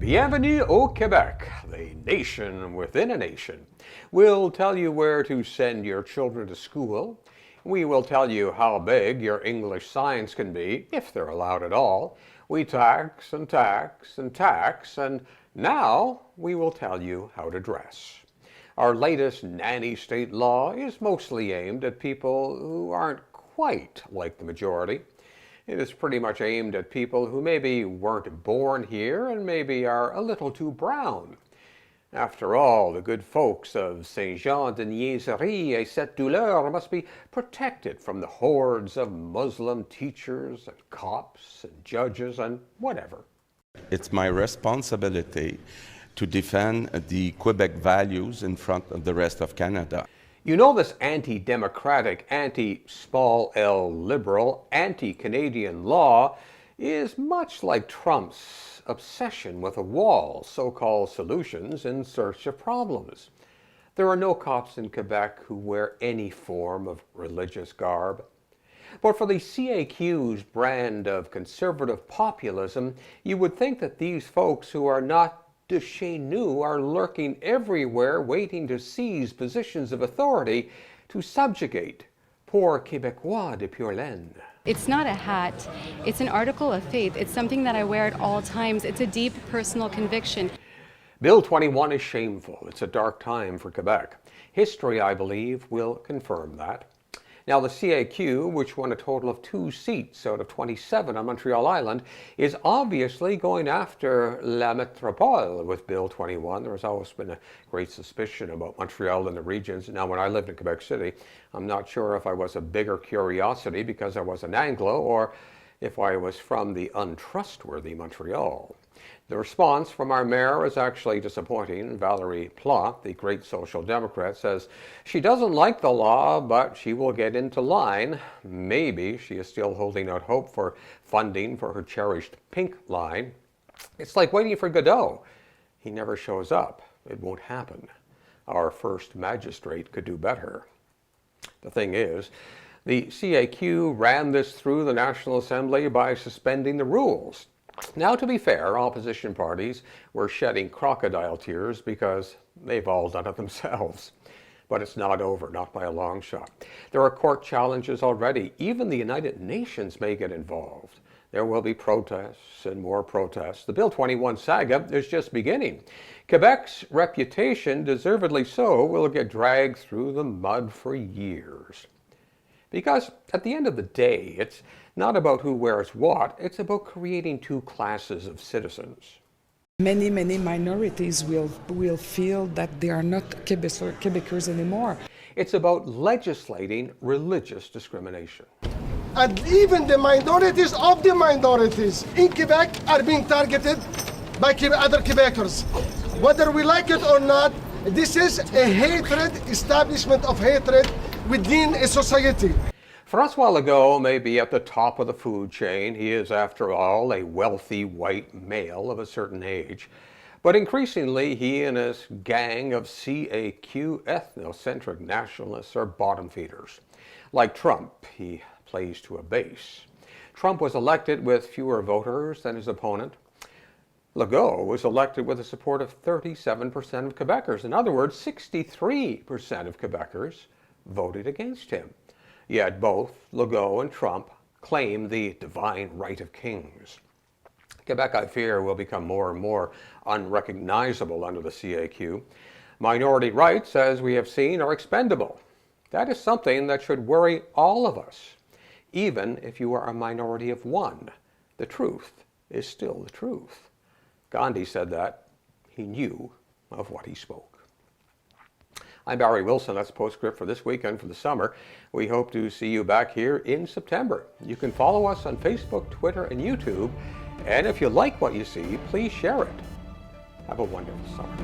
Bienvenue au Quebec, the nation within a nation. We'll tell you where to send your children to school. We will tell you how big your English signs can be, if they're allowed at all. We tax and tax and tax, and now we will tell you how to dress. Our latest nanny state law is mostly aimed at people who aren't quite like the majority. It is pretty much aimed at people who maybe weren't born here and maybe are a little too brown. After all, the good folks of Saint-Jean-de-Niaiserie et Cette-Douleur must be protected from the hordes of Muslim teachers and cops and judges and whatever. It's my responsibility to defend the Quebec values in front of the rest of Canada. You know, this anti-democratic, anti-small L liberal, anti-Canadian law is much like Trump's obsession with a wall, so-called solutions in search of problems. There are no cops in Quebec who wear any form of religious garb. But for the CAQ's brand of conservative populism, you would think that these folks who are not de chez nous are lurking everywhere waiting to seize positions of authority to subjugate poor Québécois de pure laine. It's not a hat, it's an article of faith. It's something that I wear at all times. It's a deep personal conviction. Bill 21 is shameful. It's a dark time for Quebec. History, I believe, will confirm that. Now, the CAQ, which won a total of 2 seats out of 27 on Montreal Island, is obviously going after La Métropole with Bill 21. There's always been a great suspicion about Montreal and the regions. Now, when I lived in Quebec City, I'm not sure if I was a bigger curiosity because I was an Anglo or if I was from the untrustworthy Montreal. The response from our mayor is actually disappointing. Valérie Plante, the great social democrat, says she doesn't like the law, but she will get into line. Maybe she is still holding out hope for funding for her cherished pink line. It's like waiting for Godot. He never shows up. It won't happen. Our first magistrate could do better. The thing is, the CAQ ran this through the National Assembly by suspending the rules. Now, to be fair, opposition parties were shedding crocodile tears because they've all done it themselves. But it's not over, not by a long shot. There are court challenges already. Even the United Nations may get involved. There will be protests and more protests. The Bill 21 saga is just beginning. Quebec's reputation, deservedly so, will get dragged through the mud for years. Because at the end of the day, it's not about who wears what, it's about creating 2 classes of citizens. Many minorities will feel that they are not Quebecers anymore. It's about legislating religious discrimination. And even the minorities of the minorities in Quebec are being targeted by other Quebecers. Whether we like it or not, this is a hatred, establishment of hatred within a society. François Legault may be at the top of the food chain. He is, after all, a wealthy white male of a certain age. But increasingly, he and his gang of CAQ ethnocentric nationalists are bottom feeders. Like Trump, he plays to a base. Trump was elected with fewer voters than his opponent. Legault was elected with the support of 37% of Quebecers. In other words, 63% of Quebecers voted against him. Yet both Legault and Trump claim the divine right of kings. Quebec, I fear, will become more and more unrecognizable under the CAQ. Minority rights, as we have seen, are expendable. That is something that should worry all of us, even if you are a minority of one. The truth is still the truth. Gandhi said that. He knew of what he spoke. I'm Barry Wilson. That's Postscript for this weekend for the summer. We hope to see you back here in September. You can follow us on Facebook, Twitter, and YouTube. And if you like what you see, please share it. Have a wonderful summer.